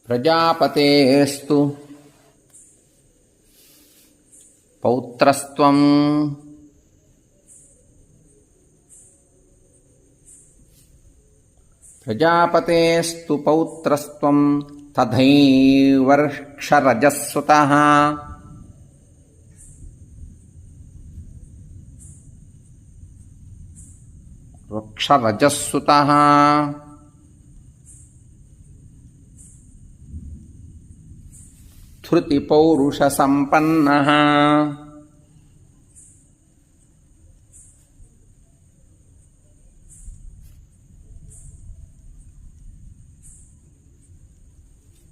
ప్రజాపతేస్తు పౌత్రస్త్వం ప్రజాపతేస్తు పౌత్రస్త్వం తథైవర్క్షరజస్సుతః వృక్షరజస్సుతః ధృతి పౌరుష సంపన్నః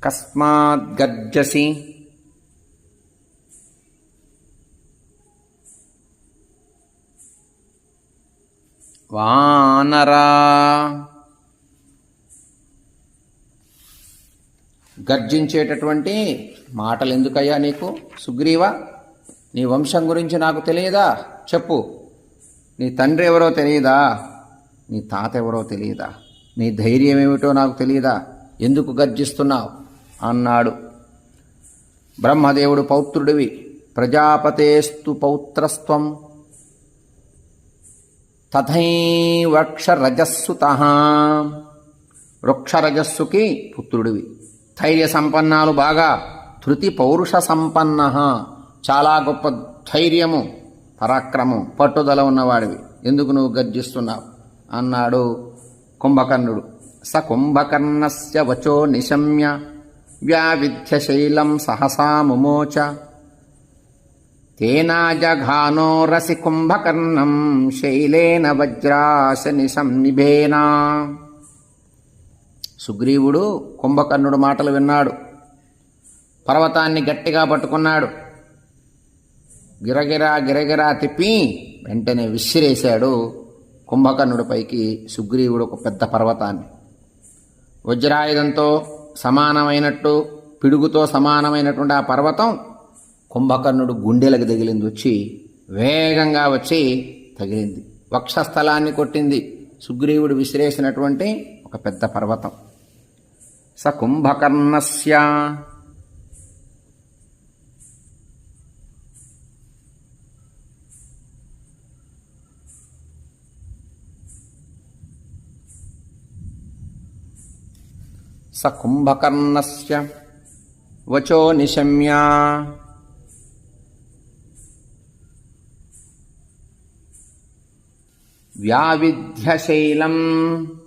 కస్మాద్ గర్జసి వానరా గర్జించేటటువంటి మాటలు ఎందుకయ్యా నీకు సుగ్రీవా? నీ వంశం గురించి నాకు తెలియదా? చెప్పు. నీ తండ్రి ఎవరో తెలియదా? నీ తాత ఎవరో తెలియదా? నీ ధైర్యం ఏమిటో నాకు తెలియదా? ఎందుకు గర్జిస్తున్నావు అన్నాడు. బ్రహ్మదేవుడు పౌత్రుడివి, ప్రజాపతేస్తు పౌత్రస్త్వం తథైవక్షరజస్సుతః, వృక్షరజస్సుకి పుత్రుడివి, ధైర్య సంపన్నాలు బాగా, ధృతి పౌరుష సంపన్న, చాలా గొప్ప ధైర్యము, పరాక్రమం, పట్టుదల ఉన్నవాడివి, ఎందుకు నువ్వు గర్జిస్తున్నావు అన్నాడు కుంభకర్ణుడు. స కుంభకర్ణస్య వచో నిశమ్య వ్యావిధ్య శైలం సహసా ముమోచ తేనాజఘానో రసి కుంభకర్ణం శైలేన వజ్రాశని సంనిభేనా. సుగ్రీవుడు కుంభకర్ణుడు మాటలు విన్నాడు. పర్వతాన్ని గట్టిగా పట్టుకున్నాడు. గిరగిరా గిరగిరా తిప్పి వెంటనే విసిరేశాడు కుంభకర్ణుడిపైకి సుగ్రీవుడు ఒక పెద్ద పర్వతాన్ని. వజ్రాయుధంతో సమానమైనట్టు, పిడుగుతో సమానమైనటువంటి ఆ పర్వతం కుంభకర్ణుడు గుండెలకు తగిలింది. వచ్చి వేగంగా వచ్చి తగిలింది, వక్షస్థలాన్ని కొట్టింది. సుగ్రీవుడు విసిరేసినటువంటి ఒక పెద్ద పర్వతం. స కుంభకర్ణస్య స కుంభకర్ణస్య వచో నిశమ్య వ్యావిధ్య శైలం